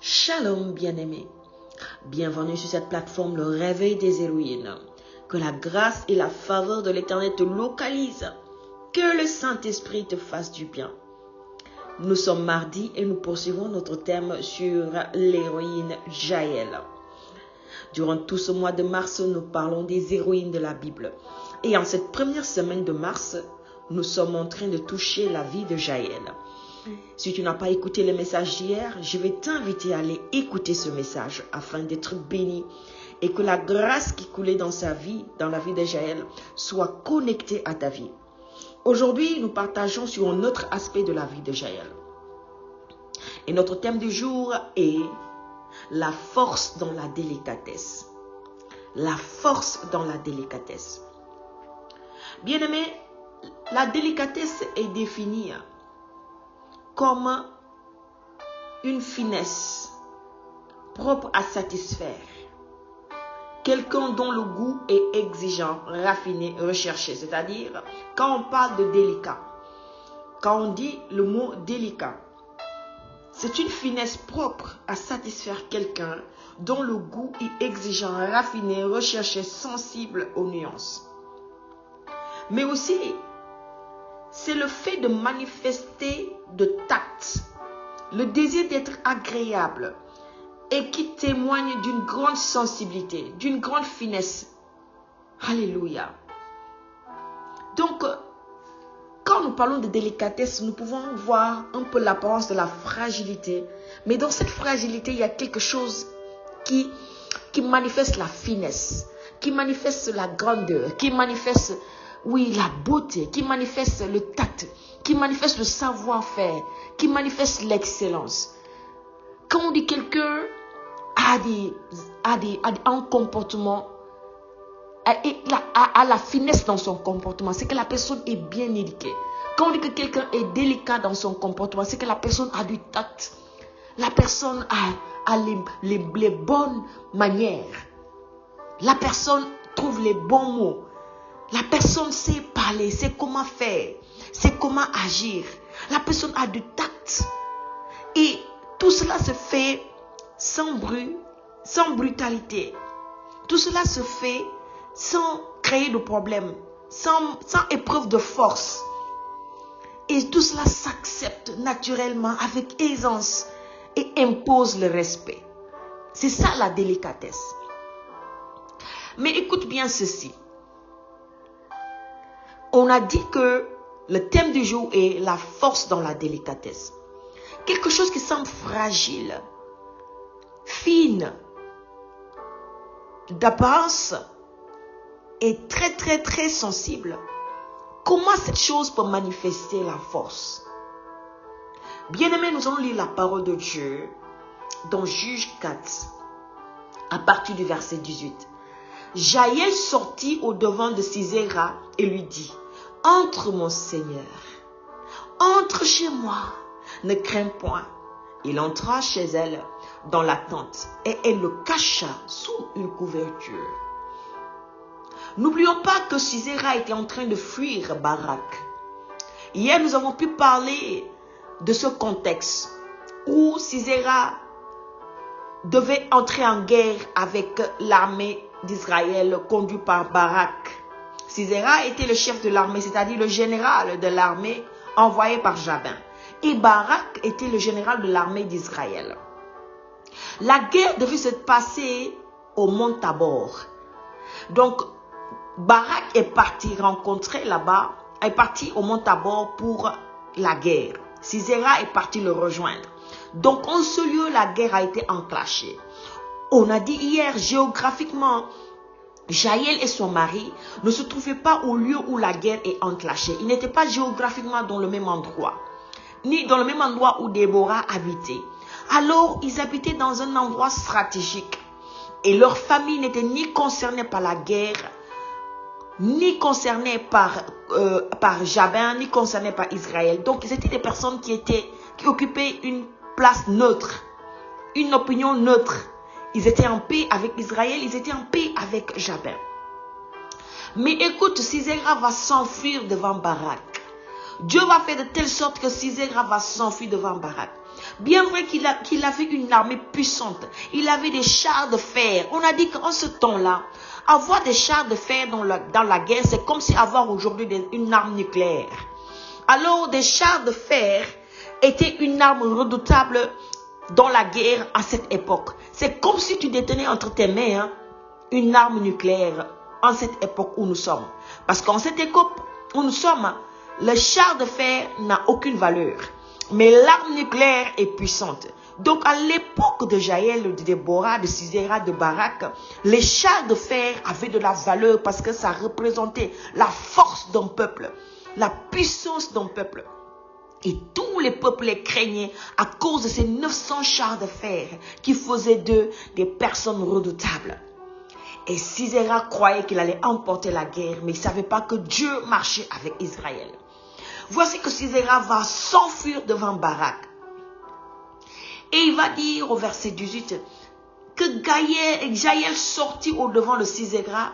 Shalom bien-aimés, bienvenue sur cette plateforme Le Réveil des Héroïnes. Que la grâce et la faveur de l'Éternel te localisent. Que le Saint-Esprit te fasse du bien. Nous sommes mardi et nous poursuivons notre thème sur l'héroïne Jaël. Durant tout ce mois de mars, nous parlons des héroïnes de la Bible. Et en cette première semaine de mars, nous sommes en train de toucher la vie de Jaël. Si tu n'as pas écouté le message d'hier, je vais t'inviter à aller écouter ce message afin d'être béni et que la grâce qui coulait dans sa vie, dans la vie de Jaël, soit connectée à ta vie. Aujourd'hui, nous partageons sur un autre aspect de la vie de Jaël. Et notre thème du jour est la force dans la délicatesse. La force dans la délicatesse. Bien-aimé, la délicatesse est définie comme une finesse propre à satisfaire. Quelqu'un dont le goût est exigeant, raffiné, recherché. C'est-à-dire, quand on parle de délicat, quand on dit le mot délicat, c'est une finesse propre à satisfaire quelqu'un dont le goût est exigeant, raffiné, recherché, sensible aux nuances. Mais aussi, c'est le fait de manifester de tact, le désir d'être agréable et qui témoigne d'une grande sensibilité, d'une grande finesse. Alléluia. Donc, quand nous parlons de délicatesse, nous pouvons voir un peu l'apparence de la fragilité. Mais dans cette fragilité, il y a quelque chose qui manifeste la finesse, qui manifeste la grandeur, qui manifeste, oui, la beauté, qui manifeste le tact, qui manifeste le savoir-faire, qui manifeste l'excellence. Quand on dit quelqu'un a un comportement, a la finesse dans son comportement, c'est que la personne est bien éduquée. Quand on dit que quelqu'un est délicat dans son comportement, c'est que la personne a du tact. La personne a les bonnes manières. La personne trouve les bons mots. La personne sait parler, sait comment faire, sait comment agir. La personne a du tact. Et tout cela se fait sans bruit, sans brutalité. Tout cela se fait sans créer de problème, sans épreuve de force. Et tout cela s'accepte naturellement avec aisance et impose le respect. C'est ça la délicatesse. Mais écoute bien ceci. On a dit que le thème du jour est la force dans la délicatesse. Quelque chose qui semble fragile, fine, d'apparence et très sensible. Comment cette chose peut manifester la force? Bien-aimés, nous allons lire la parole de Dieu dans Juge 4, à partir du verset 18. Jaël sortit au devant de Sisera et lui dit: entre mon Seigneur, entre chez moi, ne crains point. Il entra chez elle dans la tente et elle le cacha sous une couverture. N'oublions pas que Sisera était en train de fuir Barak. Hier, nous avons pu parler de ce contexte où Sisera devait entrer en guerre avec l'armée d'Israël conduite par Barak. Sisera était le chef de l'armée, c'est-à-dire le général de l'armée envoyé par Jabin. Et Barak était le général de l'armée d'Israël. La guerre devait se passer au mont Tabor. Donc, Barak est parti rencontrer là-bas, est parti au mont Tabor pour la guerre. Sisera est parti le rejoindre. Donc, en ce lieu, la guerre a été enclenchée. On a dit hier, géographiquement, Jaël et son mari ne se trouvaient pas au lieu où la guerre est enclenchée. Ils n'étaient pas géographiquement dans le même endroit, ni dans le même endroit où Déborah habitait. Alors, ils habitaient dans un endroit stratégique. Et leur famille n'était ni concernée par la guerre, ni concernée par Jabin, ni concernée par Israël. Donc, ils étaient des personnes qui occupaient une place neutre, une opinion neutre. Ils étaient en paix avec Israël, ils étaient en paix avec Jabin. Mais écoute, Sisera va s'enfuir devant Barak. Dieu va faire de telle sorte que Sisera va s'enfuir devant Barak. Bien vrai qu'il avait une armée puissante. Il avait des chars de fer. On a dit qu'en ce temps-là, avoir des chars de fer dans la guerre, c'est comme si avoir aujourd'hui une arme nucléaire. Alors, des chars de fer étaient une arme redoutable dans la guerre à cette époque. C'est comme si tu détenais entre tes mains une arme nucléaire en cette époque où nous sommes. Parce qu'en cette époque où nous sommes, le char de fer n'a aucune valeur. Mais l'arme nucléaire est puissante. Donc à l'époque de Jaël, de Déborah, de Sisera, de Barak, les chars de fer avaient de la valeur parce que ça représentait la force d'un peuple, la puissance d'un peuple. Et tous les peuples les craignaient à cause de ces 900 chars de fer qui faisaient d'eux des personnes redoutables. Et Sisera croyait qu'il allait emporter la guerre, mais il ne savait pas que Dieu marchait avec Israël. Voici que Sisera va s'enfuir devant Barak. Et il va dire au verset 18 que Jaël sortit au-devant de Sisera.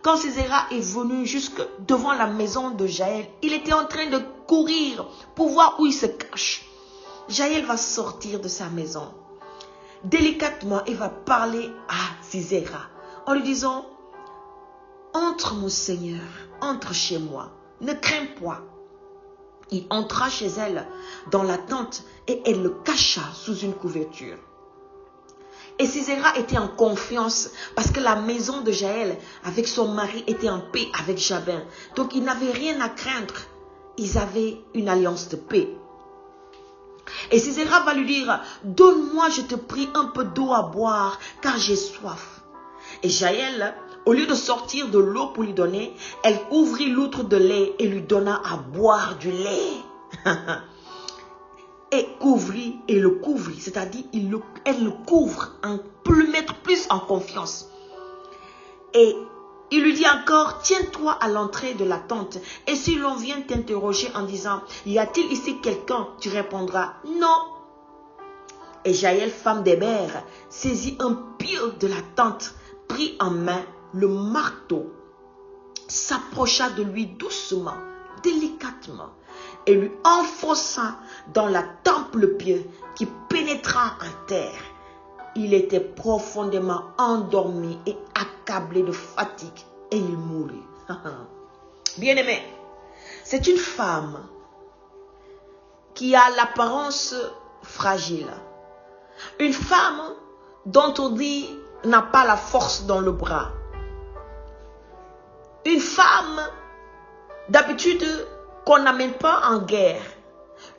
Quand Sisera est venu jusque devant la maison de Jaël, il était en train de courir pour voir où il se cache. Jaël va sortir de sa maison. Délicatement, il va parler à Sisera en lui disant: entre mon Seigneur, entre chez moi, ne crains point. Il entra chez elle dans la tente et elle le cacha sous une couverture. Et Sisera était en confiance parce que la maison de Jaël avec son mari était en paix avec Jabin. Donc il n'avait rien à craindre. Ils avaient une alliance de paix. Et Sisera va lui dire: donne-moi, je te prie, un peu d'eau à boire car j'ai soif. Et Jaël, au lieu de sortir de l'eau pour lui donner, elle ouvrit l'outre de lait et lui donna à boire du lait. Et le couvrit, c'est-à-dire elle le couvre pour le mettre plus en confiance. Et il lui dit encore: tiens-toi à l'entrée de la tente. Et si l'on vient t'interroger en disant: y a-t-il ici quelqu'un? Tu répondras: non. Et Jaël, femme d'Héber, saisit un pied de la tente, prit en main le marteau, s'approcha de lui doucement, délicatement, et lui enfonça dans la tempe le pied qui pénétra en terre. Il était profondément endormi et accablé de fatigue et il mourut. Bien-aimé, c'est une femme qui a l'apparence fragile. Une femme dont on dit n'a pas la force dans le bras. Une femme d'habitude qu'on n'amène pas en guerre.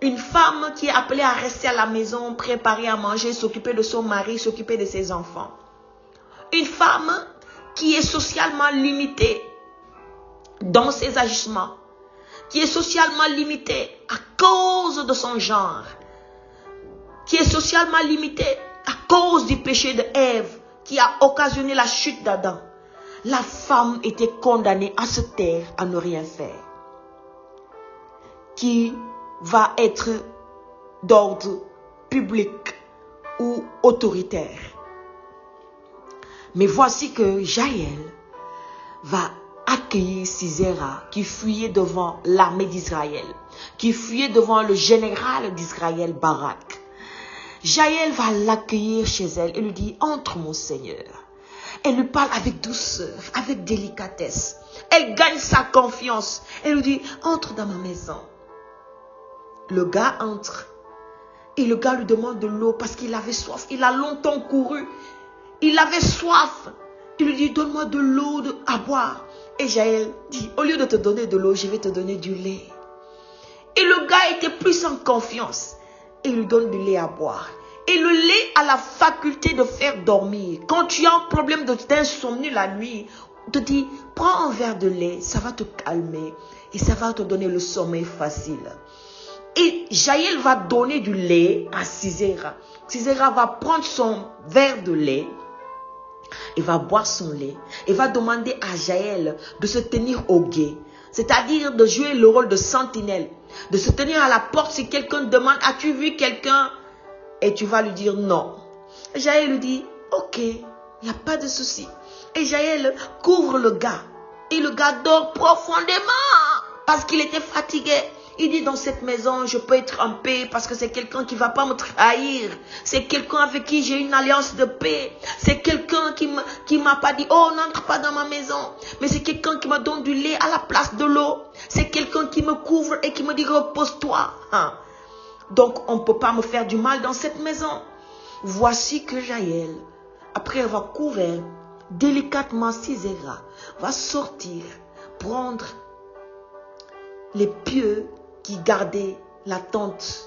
Une femme qui est appelée à rester à la maison, préparer à manger, s'occuper de son mari, s'occuper de ses enfants. Une femme qui est socialement limitée dans ses agissements. Qui est socialement limitée à cause de son genre. Qui est socialement limitée à cause du péché de Ève qui a occasionné la chute d'Adam. La femme était condamnée à se taire, à ne rien faire. Qui va être d'ordre public ou autoritaire. Mais voici que Jaël va accueillir Sisera qui fuyait devant l'armée d'Israël, qui fuyait devant le général d'Israël, Barak. Jaël va l'accueillir chez elle et lui dit: entre mon Seigneur. Elle lui parle avec douceur, avec délicatesse. Elle gagne sa confiance. Elle lui dit: entre dans ma maison. Le gars entre. Et le gars lui demande de l'eau parce qu'il avait soif. Il a longtemps couru. Il avait soif. Il lui dit: donne-moi de l'eau à boire. Et Jaël dit: au lieu de te donner de l'eau, je vais te donner du lait. Et le gars était plus en confiance. Il lui donne du lait à boire. Et le lait a la faculté de faire dormir. Quand tu as un problème d'insomnie la nuit, on te dit: prends un verre de lait, ça va te calmer. Et ça va te donner le sommeil facile. Et Jaël va donner du lait à Sisera. Sisera va prendre son verre de lait. Il va boire son lait. Il va demander à Jaël de se tenir au guet. C'est-à-dire de jouer le rôle de sentinelle. De se tenir à la porte si quelqu'un demande: as-tu vu quelqu'un? Et tu vas lui dire non. Jaël lui dit: ok, il n'y a pas de souci. Et Jaël couvre le gars. Et le gars dort profondément parce qu'il était fatigué. Il dit dans cette maison, je peux être en paix parce que c'est quelqu'un qui ne va pas me trahir. C'est quelqu'un avec qui j'ai une alliance de paix. C'est quelqu'un qui m'a pas dit, oh, n'entre pas dans ma maison. Mais c'est quelqu'un qui me donne du lait à la place de l'eau. C'est quelqu'un qui me couvre et qui me dit, repose-toi. Hein? Donc, on ne peut pas me faire du mal dans cette maison. Voici que Jaël, après avoir couvert délicatement Sisera, va sortir, prendre les pieux qui gardaient la tente.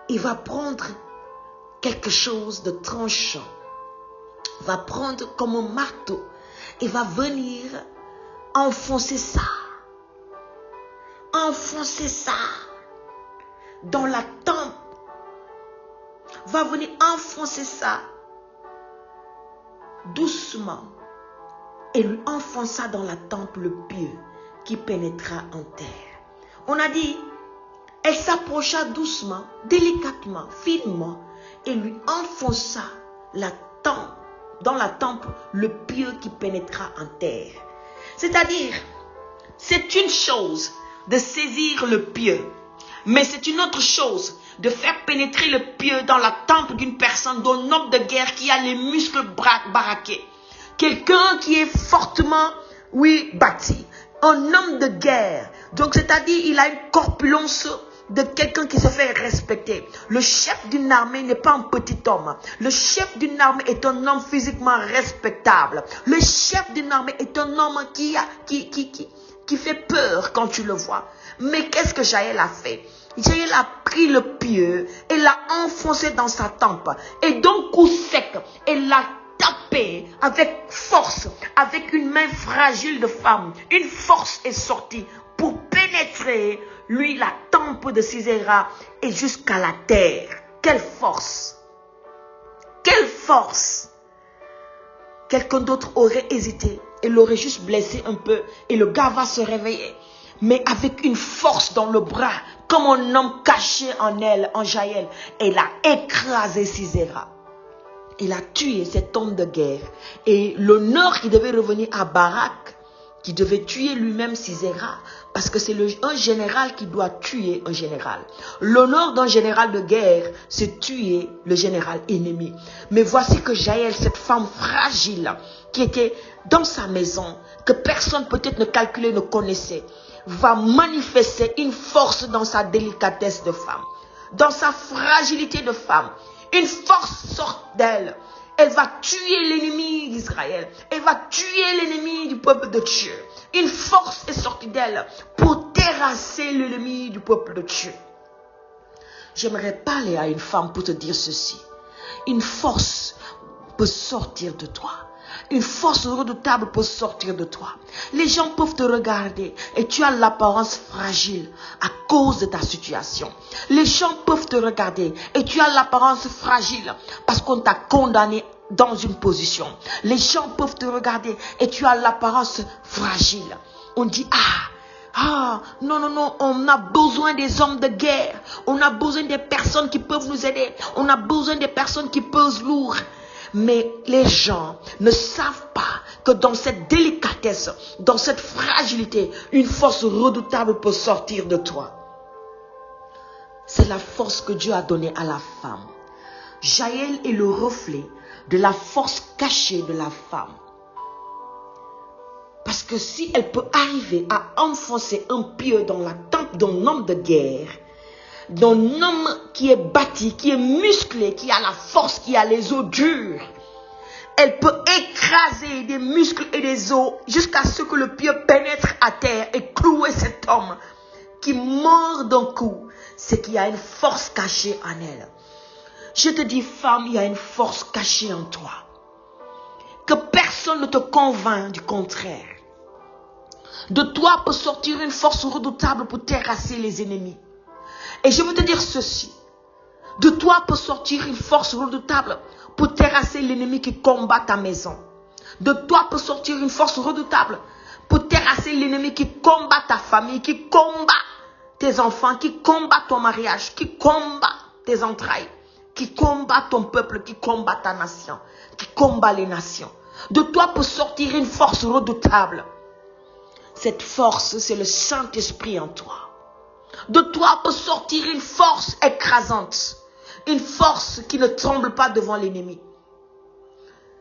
Il va prendre quelque chose de tranchant. Va prendre comme un marteau. Et va venir enfoncer ça. Enfoncer ça dans la tempe. Va venir enfoncer ça doucement. Et lui enfonça dans la tempe le pieu qui pénétra en terre. On a dit, elle s'approcha doucement, délicatement, finement, et lui enfonça dans la tempe le pieu qui pénétra en terre. C'est-à-dire, c'est une chose de saisir le pieu, mais c'est une autre chose de faire pénétrer le pieu dans la tempe d'une personne, d'un homme de guerre qui a les muscles baraqués. Quelqu'un qui est fortement, bâti. Un homme de guerre. Donc, c'est-à-dire, il a une corpulence de quelqu'un qui se fait respecter. Le chef d'une armée n'est pas un petit homme. Le chef d'une armée est un homme physiquement respectable. Le chef d'une armée est un homme qui fait peur quand tu le vois. Mais qu'est-ce que Jaël a fait? Jaël a pris le pieu et l'a enfoncé dans sa tempe. Et d'un coup sec, elle l'a tapé avec force, avec une main fragile de femme. Une force est sortie pour pénétrer, lui, la tempe de Sisera et jusqu'à la terre. Quelle force! Quelle force! Quelqu'un d'autre aurait hésité et l'aurait juste blessé un peu et le gars va se réveiller. Mais avec une force dans le bras, comme un homme caché en elle, en Jaël, elle a écrasé Sisera. Il a tué cet homme de guerre. Et l'honneur qui devait revenir à Barak, qui devait tuer lui-même Sisera, parce que c'est un général qui doit tuer un général. L'honneur d'un général de guerre, c'est tuer le général ennemi. Mais voici que Jaël, cette femme fragile, qui était dans sa maison, que personne peut-être ne calculait, ne connaissait, va manifester une force dans sa délicatesse de femme, dans sa fragilité de femme. Une force sort d'elle. Elle va tuer l'ennemi d'Israël. Elle va tuer l'ennemi du peuple de Dieu. Une force est sortie d'elle pour terrasser l'ennemi du peuple de Dieu. J'aimerais parler à une femme pour te dire ceci. Une force peut sortir de toi. Une force redoutable peut sortir de toi. Les gens peuvent te regarder et tu as l'apparence fragile à cause de ta situation. Les gens peuvent te regarder et tu as l'apparence fragile parce qu'on t'a condamné dans une position. Les gens peuvent te regarder et tu as l'apparence fragile. On dit, non, on a besoin des hommes de guerre. On a besoin des personnes qui peuvent nous aider. On a besoin des personnes qui pesent lourd. Mais les gens ne savent pas que dans cette délicatesse, dans cette fragilité, une force redoutable peut sortir de toi. C'est la force que Dieu a donnée à la femme. Jaël est le reflet de la force cachée de la femme. Parce que si elle peut arriver à enfoncer un pieu dans la tempe d'un homme de guerre, d'un homme qui est bâti, qui est musclé, qui a la force, qui a les os durs, elle peut écraser des muscles et des os jusqu'à ce que le pieu pénètre à terre et clouer cet homme qui mord d'un coup. C'est qu'il y a une force cachée en elle. Je te dis, femme, il y a une force cachée en toi. Que personne ne te convainc du contraire. De toi peut sortir une force redoutable pour terrasser les ennemis. Et je veux te dire ceci. De toi peut sortir une force redoutable pour terrasser l'ennemi qui combat ta maison. De toi peut sortir une force redoutable pour terrasser l'ennemi qui combat ta famille, qui combat tes enfants, qui combat ton mariage, qui combat tes entrailles, qui combat ton peuple, qui combat ta nation, qui combat les nations. De toi peut sortir une force redoutable. Cette force, c'est le Saint-Esprit en toi. De toi peut sortir une force écrasante. Une force qui ne tremble pas devant l'ennemi.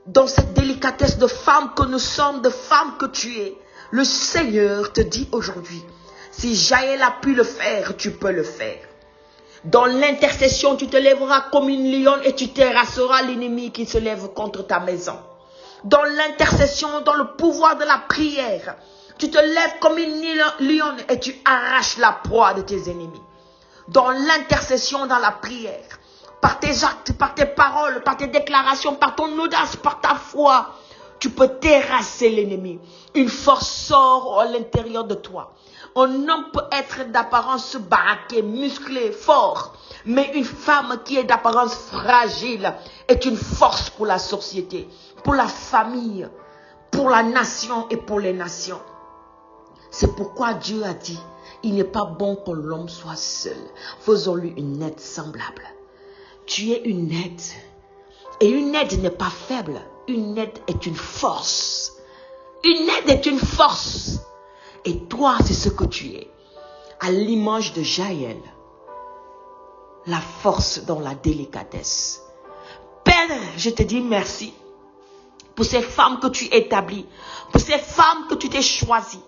Dans cette délicatesse de femme que nous sommes, de femme que tu es, le Seigneur te dit aujourd'hui, si Jaël a pu le faire, tu peux le faire. Dans l'intercession, tu te lèveras comme une lionne et tu terrasseras l'ennemi qui se lève contre ta maison. Dans l'intercession, dans le pouvoir de la prière, tu te lèves comme une lionne et tu arraches la proie de tes ennemis. Dans l'intercession, dans la prière, par tes actes, par tes paroles, par tes déclarations, par ton audace, par ta foi, tu peux terrasser l'ennemi. Une force sort à l'intérieur de toi. Un homme peut être d'apparence baraqué, musclé, fort. Mais une femme qui est d'apparence fragile est une force pour la société, pour la famille, pour la nation et pour les nations. C'est pourquoi Dieu a dit, il n'est pas bon que l'homme soit seul. Faisons-lui une aide semblable. Tu es une aide. Et une aide n'est pas faible. Une aide est une force. Une aide est une force. Et toi, c'est ce que tu es. À l'image de Jaël. La force dans la délicatesse. Père, je te dis merci. Pour ces femmes que tu établis. Pour ces femmes que tu t'es choisies.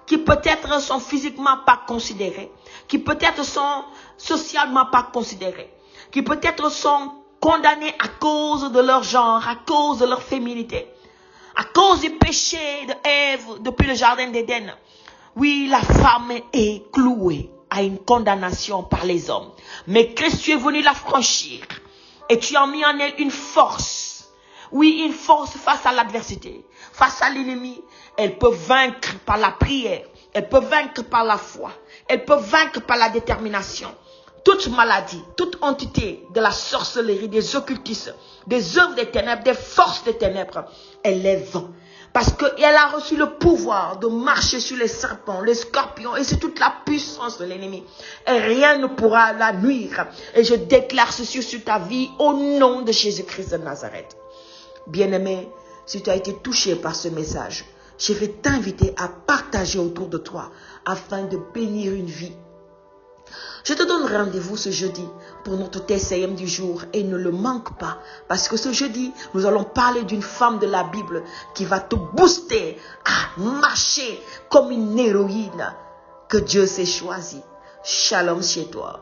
Qui peut-être sont physiquement pas considérées. Qui peut-être sont socialement pas considérées. Qui peut-être sont condamnés à cause de leur genre, à cause de leur féminité, à cause du péché de Ève depuis le jardin d'Éden. Oui, la femme est clouée à une condamnation par les hommes. Mais Christ, tu es venu la franchir et tu as mis en elle une force. Oui, une force face à l'adversité, face à l'ennemi. Elle peut vaincre par la prière, elle peut vaincre par la foi, elle peut vaincre par la détermination. Toute maladie, toute entité de la sorcellerie, des occultistes, des œuvres des ténèbres, des forces des ténèbres, elle les vend. Parce qu'elle a reçu le pouvoir de marcher sur les serpents, les scorpions, et c'est toute la puissance de l'ennemi. Et rien ne pourra la nuire. Et je déclare ceci sur ta vie au nom de Jésus-Christ de Nazareth. Bien-aimé, si tu as été touché par ce message, je vais t'inviter à partager autour de toi afin de bénir une vie. Je te donne rendez-vous ce jeudi pour notre TCM du jour et ne le manque pas parce que ce jeudi, nous allons parler d'une femme de la Bible qui va te booster à marcher comme une héroïne que Dieu s'est choisie. Shalom chez toi.